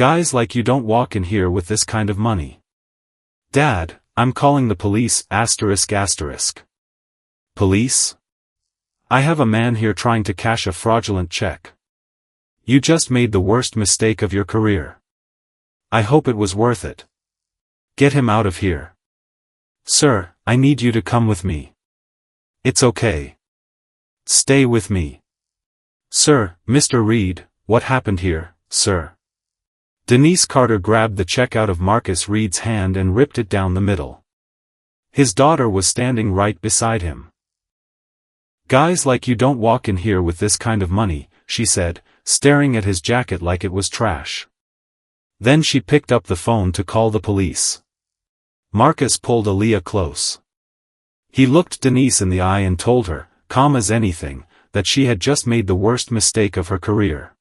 Guys like you don't walk in here with this kind of money. Dad, I'm calling the police, ***. Police? I have a man here trying to cash a fraudulent check. You just made the worst mistake of your career. I hope it was worth it. Get him out of here. Sir, I need you to come with me. It's okay. Stay with me. Sir, Mr. Reed, what happened here, sir? Denise Carter grabbed the check out of Marcus Reed's hand and ripped it down the middle. His daughter was standing right beside him. Guys like you don't walk in here with this kind of money, she said, staring at his jacket like it was trash. Then she picked up the phone to call the police. Marcus pulled Aaliyah close. He looked Denise in the eye and told her, calm as anything, that she had just made the worst mistake of her career.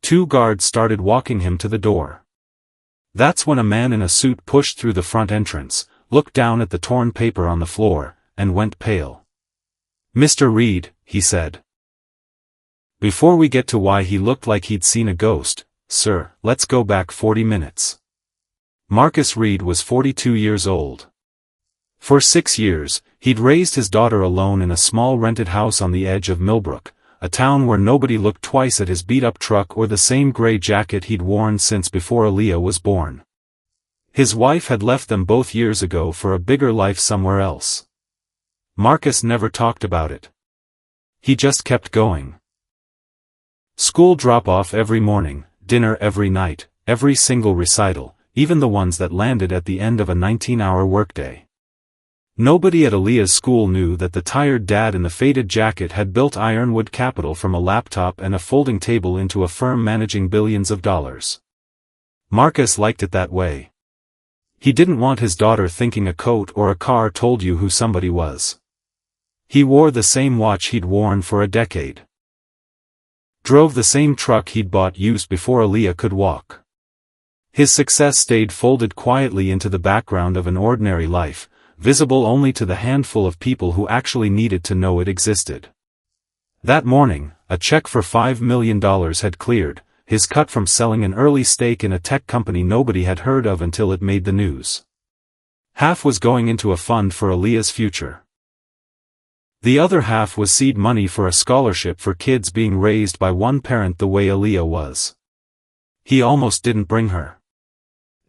2 guards started walking him to the door. That's when a man in a suit pushed through the front entrance, looked down at the torn paper on the floor, and went pale. Mr. Reed, he said. Before we get to why he looked like he'd seen a ghost, sir, let's go back 40 minutes. Marcus Reed was 42 years old. For 6 years, he'd raised his daughter alone in a small rented house on the edge of Millbrook, a town where nobody looked twice at his beat-up truck or the same gray jacket he'd worn since before Aaliyah was born. His wife had left them both years ago for a bigger life somewhere else. Marcus never talked about it. He just kept going. School drop-off every morning, dinner every night, every single recital, even the ones that landed at the end of a 19-hour workday. Nobody at Aaliyah's school knew that the tired dad in the faded jacket had built Ironwood Capital from a laptop and a folding table into a firm managing billions of dollars. Marcus liked it that way. He didn't want his daughter thinking a coat or a car told you who somebody was. He wore the same watch he'd worn for a decade. Drove the same truck he'd bought used before Aaliyah could walk. His success stayed folded quietly into the background of an ordinary life, visible only to the handful of people who actually needed to know it existed. That morning, a check for $5 million had cleared, his cut from selling an early stake in a tech company nobody had heard of until it made the news. Half was going into a fund for Aaliyah's future. The other half was seed money for a scholarship for kids being raised by one parent the way Aaliyah was. He almost didn't bring her.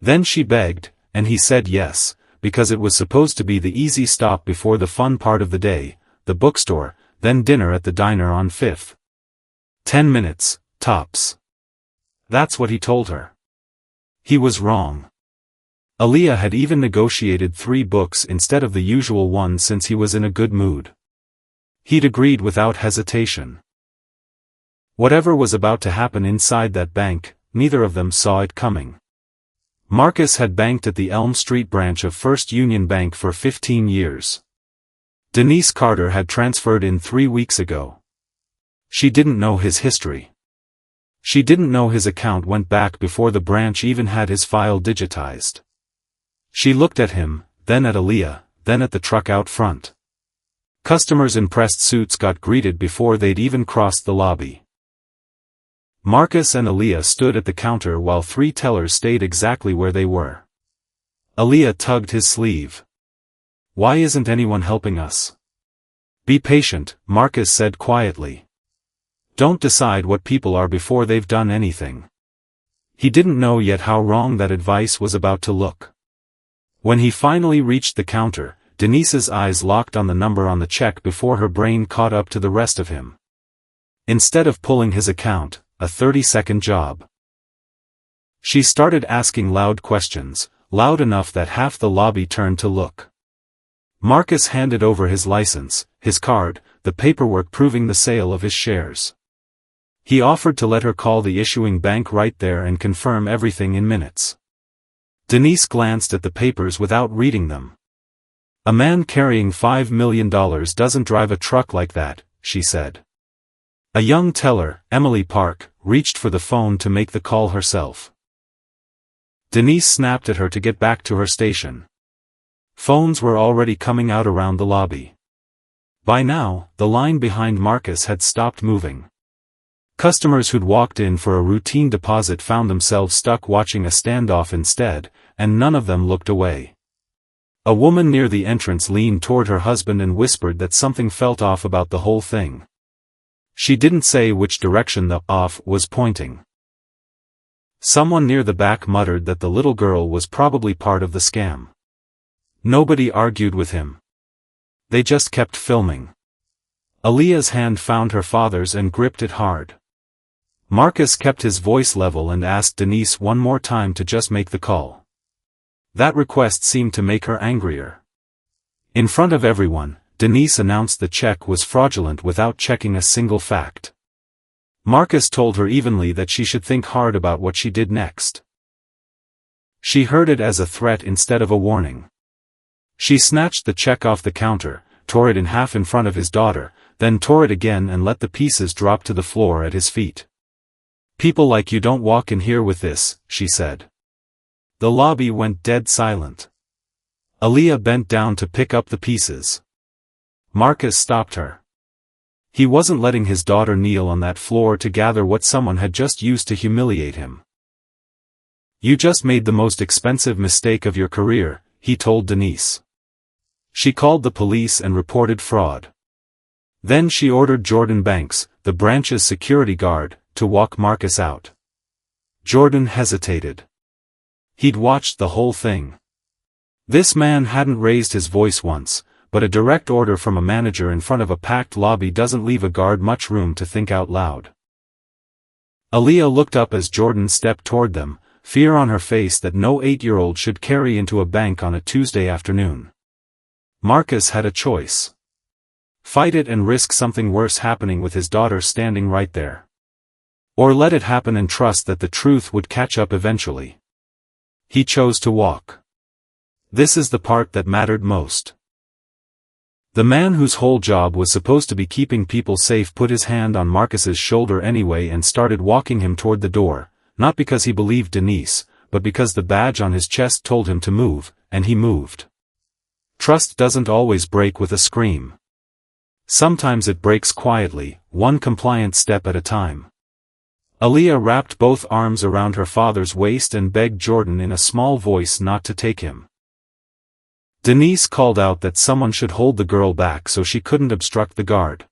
Then she begged, and he said yes, because it was supposed to be the easy stop before the fun part of the day, the bookstore, then dinner at the diner on 5th. 10 minutes, tops. That's what he told her. He was wrong. Aaliyah had even negotiated 3 books instead of the usual one since he was in a good mood. He'd agreed without hesitation. Whatever was about to happen inside that bank, neither of them saw it coming. Marcus had banked at the Elm Street branch of First Union Bank for 15 years. Denise Carter had transferred in 3 weeks ago. She didn't know his history. She didn't know his account went back before the branch even had his file digitized. She looked at him, then at Aaliyah, then at the truck out front. Customers in pressed suits got greeted before they'd even crossed the lobby. Marcus and Aaliyah stood at the counter while 3 tellers stayed exactly where they were. Aaliyah tugged his sleeve. Why isn't anyone helping us? Be patient, Marcus said quietly. Don't decide what people are before they've done anything. He didn't know yet how wrong that advice was about to look. When he finally reached the counter, Denise's eyes locked on the number on the check before her brain caught up to the rest of him. Instead of pulling his account, a 30-second job. She started asking loud questions, loud enough that half the lobby turned to look. Marcus handed over his license, his card, the paperwork proving the sale of his shares. He offered to let her call the issuing bank right there and confirm everything in minutes. Denise glanced at the papers without reading them. A man carrying $5 million doesn't drive a truck like that, she said. A young teller, Emily Park, reached for the phone to make the call herself. Denise snapped at her to get back to her station. Phones were already coming out around the lobby. By now, the line behind Marcus had stopped moving. Customers who'd walked in for a routine deposit found themselves stuck watching a standoff instead, and none of them looked away. A woman near the entrance leaned toward her husband and whispered that something felt off about the whole thing. She didn't say which direction the off was pointing. Someone near the back muttered that the little girl was probably part of the scam. Nobody argued with him. They just kept filming. Aaliyah's hand found her father's and gripped it hard. Marcus kept his voice level and asked Denise one more time to just make the call. That request seemed to make her angrier. In front of everyone, Denise announced the check was fraudulent without checking a single fact. Marcus told her evenly that she should think hard about what she did next. She heard it as a threat instead of a warning. She snatched the check off the counter, tore it in half in front of his daughter, then tore it again and let the pieces drop to the floor at his feet. "People like you don't walk in here with this," she said. The lobby went dead silent. Aaliyah bent down to pick up the pieces. Marcus stopped her. He wasn't letting his daughter kneel on that floor to gather what someone had just used to humiliate him. "You just made the most expensive mistake of your career," he told Denise. She called the police and reported fraud. Then she ordered Jordan Banks, the branch's security guard, to walk Marcus out. Jordan hesitated. He'd watched the whole thing. This man hadn't raised his voice once, but a direct order from a manager in front of a packed lobby doesn't leave a guard much room to think out loud. Aaliyah looked up as Jordan stepped toward them, fear on her face that no 8-year-old should carry into a bank on a Tuesday afternoon. Marcus had a choice. Fight it and risk something worse happening with his daughter standing right there. Or let it happen and trust that the truth would catch up eventually. He chose to walk. This is the part that mattered most. The man whose whole job was supposed to be keeping people safe put his hand on Marcus's shoulder anyway and started walking him toward the door, not because he believed Denise, but because the badge on his chest told him to move, and he moved. Trust doesn't always break with a scream. Sometimes it breaks quietly, one compliant step at a time. Aaliyah wrapped both arms around her father's waist and begged Jordan in a small voice not to take him. Denise called out that someone should hold the girl back so she couldn't obstruct the guard.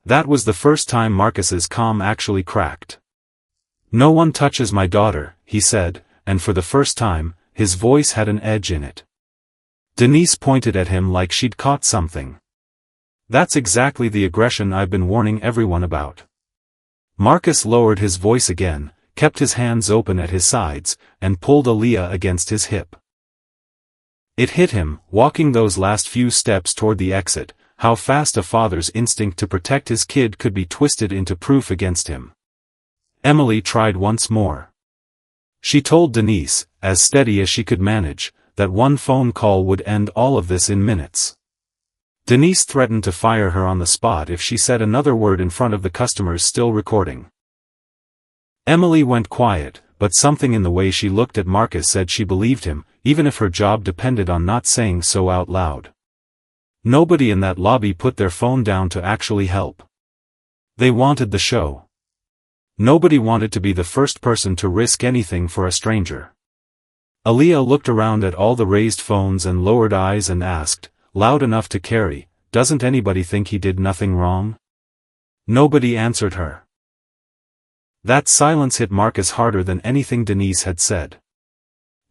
That was the first time Marcus's calm actually cracked. "No one touches my daughter," he said, and for the first time, his voice had an edge in it. Denise pointed at him like she'd caught something. "That's exactly the aggression I've been warning everyone about." Marcus lowered his voice again, kept his hands open at his sides, and pulled Aaliyah against his hip. It hit him, walking those last few steps toward the exit, how fast a father's instinct to protect his kid could be twisted into proof against him. Emily tried once more. She told Denise, as steady as she could manage, that one phone call would end all of this in minutes. Denise threatened to fire her on the spot if she said another word in front of the customers still recording. Emily went quiet, but something in the way she looked at Marcus said she believed him, even if her job depended on not saying so out loud. Nobody in that lobby put their phone down to actually help. They wanted the show. Nobody wanted to be the first person to risk anything for a stranger. Aaliyah looked around at all the raised phones and lowered eyes and asked, loud enough to carry, "Doesn't anybody think he did nothing wrong?" Nobody answered her. That silence hit Marcus harder than anything Denise had said.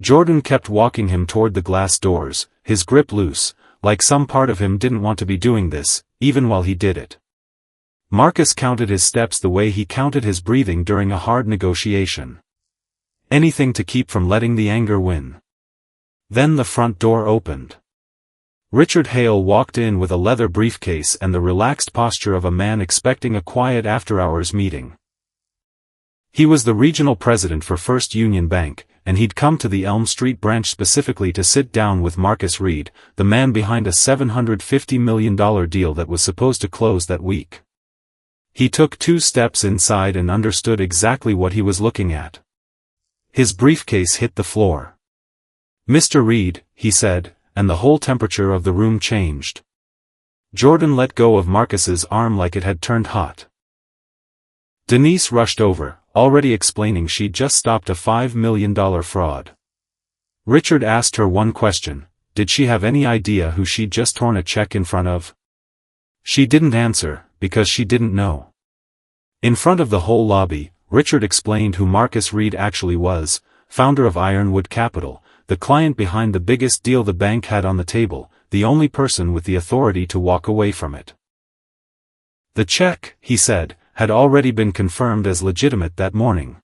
Jordan kept walking him toward the glass doors, his grip loose, like some part of him didn't want to be doing this, even while he did it. Marcus counted his steps the way he counted his breathing during a hard negotiation. Anything to keep from letting the anger win. Then the front door opened. Richard Hale walked in with a leather briefcase and the relaxed posture of a man expecting a quiet after-hours meeting. He was the regional president for First Union Bank, and he'd come to the Elm Street branch specifically to sit down with Marcus Reed, the man behind a $750 million deal that was supposed to close that week. He took 2 steps inside and understood exactly what he was looking at. His briefcase hit the floor. "Mr. Reed," he said, and the whole temperature of the room changed. Jordan let go of Marcus's arm like it had turned hot. Denise rushed over, already explaining she'd just stopped a $5 million fraud. Richard asked her one question: did she have any idea who she'd just torn a check in front of? She didn't answer, because she didn't know. In front of the whole lobby, Richard explained who Marcus Reed actually was, founder of Ironwood Capital, the client behind the biggest deal the bank had on the table, the only person with the authority to walk away from it. The check, he said, had already been confirmed as legitimate that morning.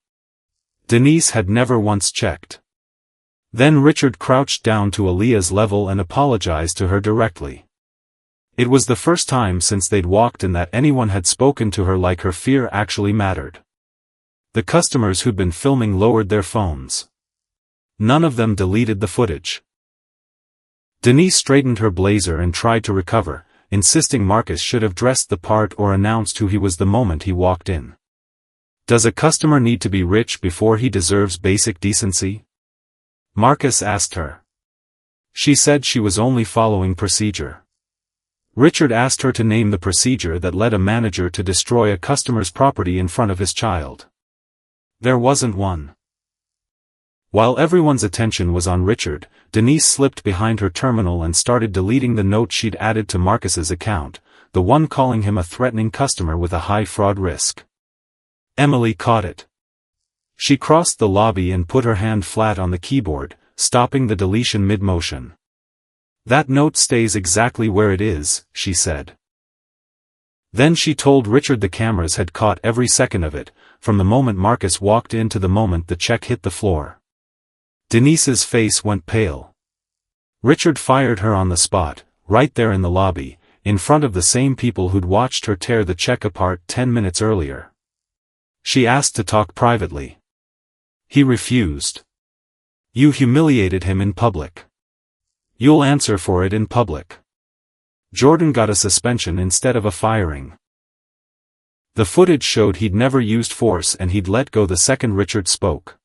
Denise had never once checked. Then Richard crouched down to Aaliyah's level and apologized to her directly. It was the first time since they'd walked in that anyone had spoken to her like her fear actually mattered. The customers who'd been filming lowered their phones. None of them deleted the footage. Denise straightened her blazer and tried to recover, insisting Marcus should have dressed the part or announced who he was the moment he walked in. Does a customer need to be rich before he deserves basic decency? Marcus asked her. She said she was only following procedure. Richard asked her to name the procedure that led a manager to destroy a customer's property in front of his child. There wasn't one. While everyone's attention was on Richard, Denise slipped behind her terminal and started deleting the note she'd added to Marcus's account, the one calling him a threatening customer with a high fraud risk. Emily caught it. She crossed the lobby and put her hand flat on the keyboard, stopping the deletion mid-motion. "That note stays exactly where it is," she said. Then she told Richard the cameras had caught every second of it, from the moment Marcus walked in to the moment the check hit the floor. Denise's face went pale. Richard fired her on the spot, right there in the lobby, in front of the same people who'd watched her tear the check apart 10 minutes earlier. She asked to talk privately. He refused. "You humiliated him in public. You'll answer for it in public." Jordan got a suspension instead of a firing. The footage showed he'd never used force and he'd let go the second Richard spoke.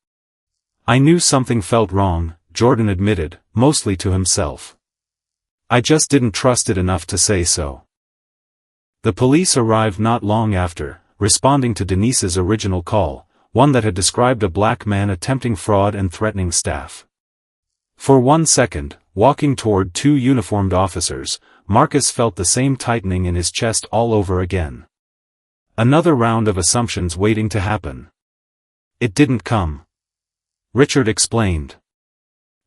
"I knew something felt wrong," Jordan admitted, mostly to himself. "I just didn't trust it enough to say so." The police arrived not long after, responding to Denise's original call, one that had described a black man attempting fraud and threatening staff. For 1 second, walking toward 2 uniformed officers, Marcus felt the same tightening in his chest all over again. Another round of assumptions waiting to happen. It didn't come. Richard explained.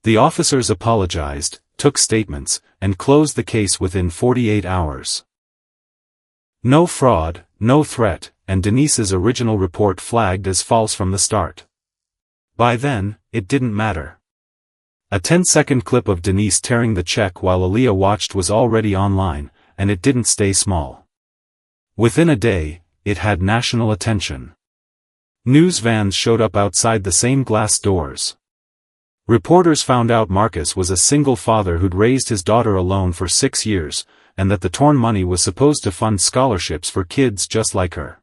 The officers apologized, took statements, and closed the case within 48 hours. No fraud, no threat, and Denise's original report flagged as false from the start. By then, it didn't matter. A 10-second clip of Denise tearing the check while Aaliyah watched was already online, and it didn't stay small. Within a day, it had national attention. News vans showed up outside the same glass doors. Reporters found out Marcus was a single father who'd raised his daughter alone for 6 years, and that the torn money was supposed to fund scholarships for kids just like her.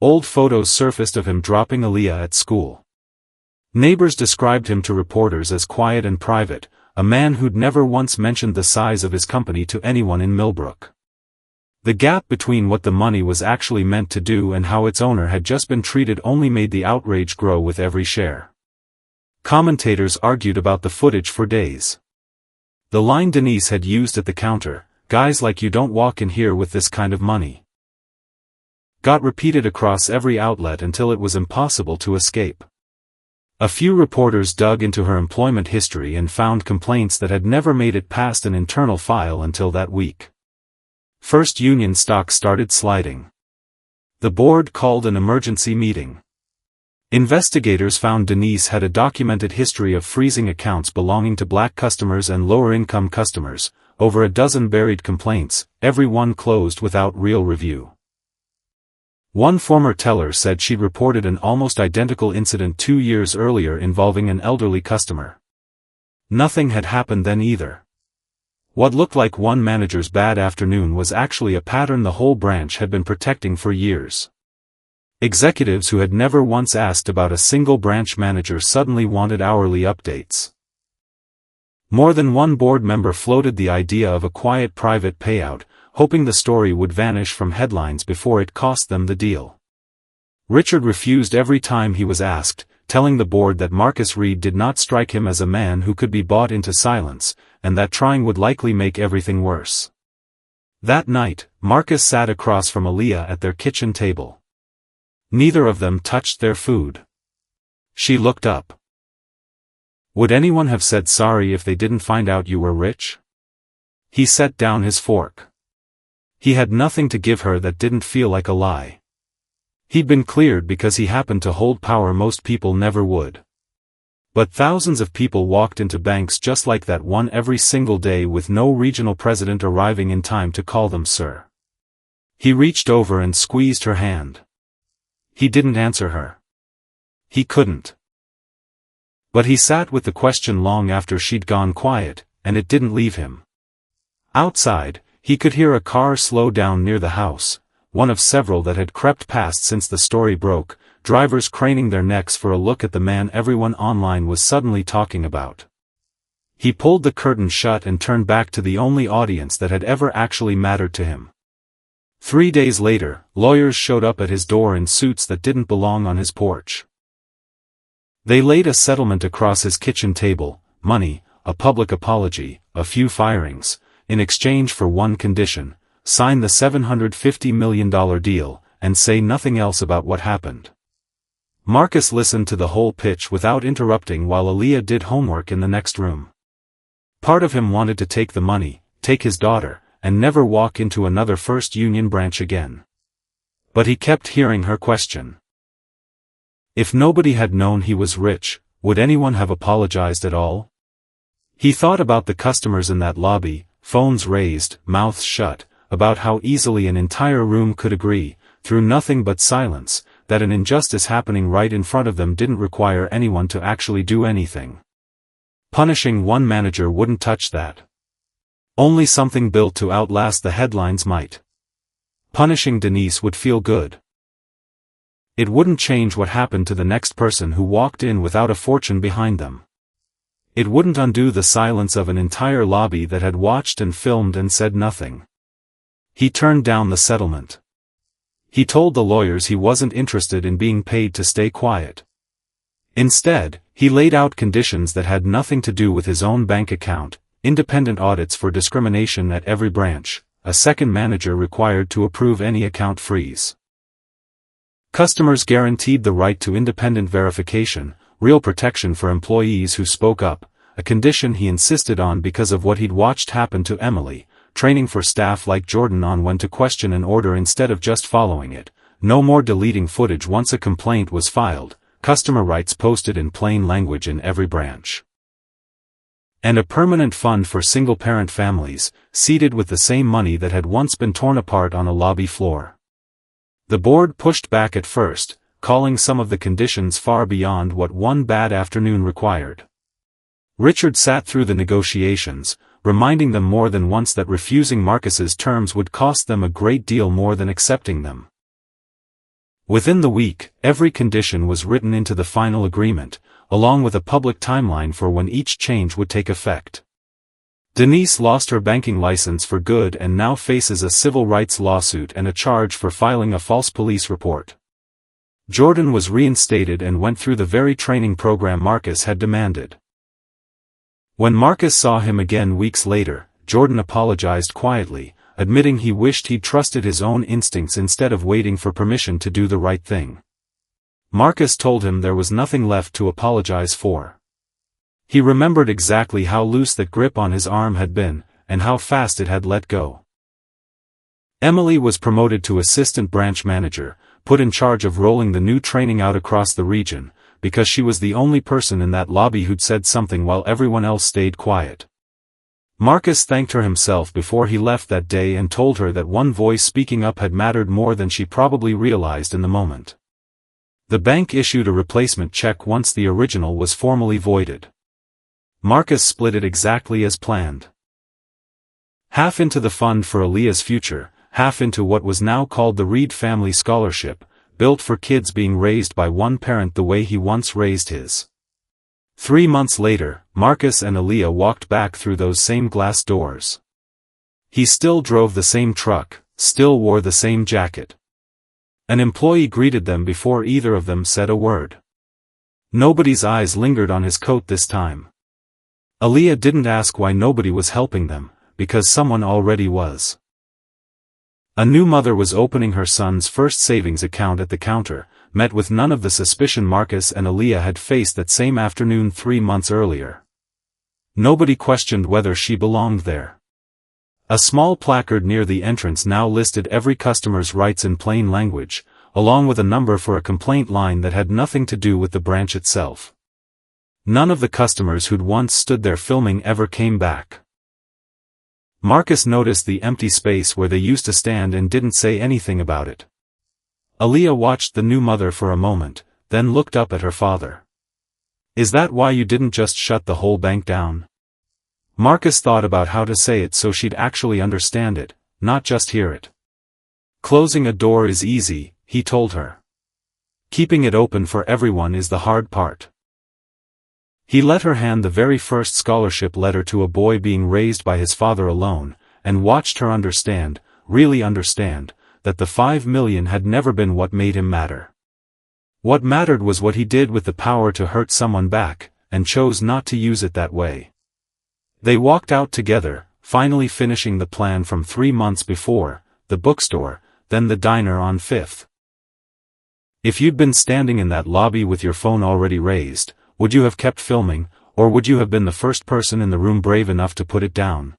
Old photos surfaced of him dropping Aaliyah at school. Neighbors described him to reporters as quiet and private, a man who'd never once mentioned the size of his company to anyone in Millbrook. The gap between what the money was actually meant to do and how its owner had just been treated only made the outrage grow with every share. Commentators argued about the footage for days. The line Denise had used at the counter, "Guys like you don't walk in here with this kind of money," got repeated across every outlet until it was impossible to escape. A few reporters dug into her employment history and found complaints that had never made it past an internal file until that week. First union stock started sliding. The board called an emergency meeting. Investigators found Denise had a documented history of freezing accounts belonging to black customers and lower-income customers, over a dozen buried complaints, every one closed without real review. One former teller said she'd reported an almost identical incident 2 years earlier involving an elderly customer. Nothing had happened then either. What looked like one manager's bad afternoon was actually a pattern the whole branch had been protecting for years. Executives who had never once asked about a single branch manager suddenly wanted hourly updates. More than one board member floated the idea of a quiet private payout, hoping the story would vanish from headlines before it cost them the deal. Richard refused every time he was asked, telling the board that Marcus Reed did not strike him as a man who could be bought into silence, and that trying would likely make everything worse. That night, Marcus sat across from Aaliyah at their kitchen table. Neither of them touched their food. She looked up. "Would anyone have said sorry if they didn't find out you were rich?" He set down his fork. He had nothing to give her that didn't feel like a lie. He'd been cleared because he happened to hold power most people never would. But thousands of people walked into banks just like that one every single day with no regional president arriving in time to call them sir. He reached over and squeezed her hand. He didn't answer her. He couldn't. But he sat with the question long after she'd gone quiet, and it didn't leave him. Outside, he could hear a car slow down near the house, one of several that had crept past since the story broke, drivers craning their necks for a look at the man everyone online was suddenly talking about. He pulled the curtain shut and turned back to the only audience that had ever actually mattered to him. 3 days later, lawyers showed up at his door in suits that didn't belong on his porch. They laid a settlement across his kitchen table, money, a public apology, a few firings, in exchange for one condition: sign the $750 million deal, and say nothing else about what happened. Marcus listened to the whole pitch without interrupting while Aaliyah did homework in the next room. Part of him wanted to take the money, take his daughter, and never walk into another First Union branch again. But he kept hearing her question. If nobody had known he was rich, would anyone have apologized at all? He thought about the customers in that lobby, phones raised, mouths shut, about how easily an entire room could agree, through nothing but silence, that an injustice happening right in front of them didn't require anyone to actually do anything. Punishing one manager wouldn't touch that. Only something built to outlast the headlines might. Punishing Denise would feel good. It wouldn't change what happened to the next person who walked in without a fortune behind them. It wouldn't undo the silence of an entire lobby that had watched and filmed and said nothing. He turned down the settlement. He told the lawyers he wasn't interested in being paid to stay quiet. Instead, he laid out conditions that had nothing to do with his own bank account: independent audits for discrimination at every branch, a second manager required to approve any account freeze. Customers guaranteed the right to independent verification, real protection for employees who spoke up, a condition he insisted on because of what he'd watched happen to Emily, training for staff like Jordan on when to question an order instead of just following it, no more deleting footage once a complaint was filed, customer rights posted in plain language in every branch. And a permanent fund for single-parent families, seeded with the same money that had once been torn apart on a lobby floor. The board pushed back at first, calling some of the conditions far beyond what one bad afternoon required. Richard sat through the negotiations, reminding them more than once that refusing Marcus's terms would cost them a great deal more than accepting them. Within the week, every condition was written into the final agreement, along with a public timeline for when each change would take effect. Denise lost her banking license for good and now faces a civil rights lawsuit and a charge for filing a false police report. Jordan was reinstated and went through the very training program Marcus had demanded. When Marcus saw him again weeks later, Jordan apologized quietly, admitting he wished he'd trusted his own instincts instead of waiting for permission to do the right thing. Marcus told him there was nothing left to apologize for. He remembered exactly how loose that grip on his arm had been, and how fast it had let go. Emily was promoted to assistant branch manager, put in charge of rolling the new training out across the region, because she was the only person in that lobby who'd said something while everyone else stayed quiet. Marcus thanked her himself before he left that day and told her that one voice speaking up had mattered more than she probably realized in the moment. The bank issued a replacement check once the original was formally voided. Marcus split it exactly as planned. Half into the fund for Aaliyah's future, half into what was now called the Reed Family Scholarship, built for kids being raised by one parent the way he once raised his. 3 months later, Marcus and Aaliyah walked back through those same glass doors. He still drove the same truck, still wore the same jacket. An employee greeted them before either of them said a word. Nobody's eyes lingered on his coat this time. Aaliyah didn't ask why nobody was helping them, because someone already was. A new mother was opening her son's first savings account at the counter, met with none of the suspicion Marcus and Aaliyah had faced that same afternoon 3 months earlier. Nobody questioned whether she belonged there. A small placard near the entrance now listed every customer's rights in plain language, along with a number for a complaint line that had nothing to do with the branch itself. None of the customers who'd once stood there filming ever came back. Marcus noticed the empty space where they used to stand and didn't say anything about it. Aaliyah watched the new mother for a moment, then looked up at her father. "Is that why you didn't just shut the whole bank down?" Marcus thought about how to say it so she'd actually understand it, not just hear it. "Closing a door is easy," he told her. "Keeping it open for everyone is the hard part." He let her hand the very first scholarship letter to a boy being raised by his father alone, and watched her understand, really understand, that the $5 million had never been what made him matter. What mattered was what he did with the power to hurt someone back, and chose not to use it that way. They walked out together, finally finishing the plan from 3 months before, the bookstore, then the diner on 5th. If you'd been standing in that lobby with your phone already raised, would you have kept filming, or would you have been the first person in the room brave enough to put it down?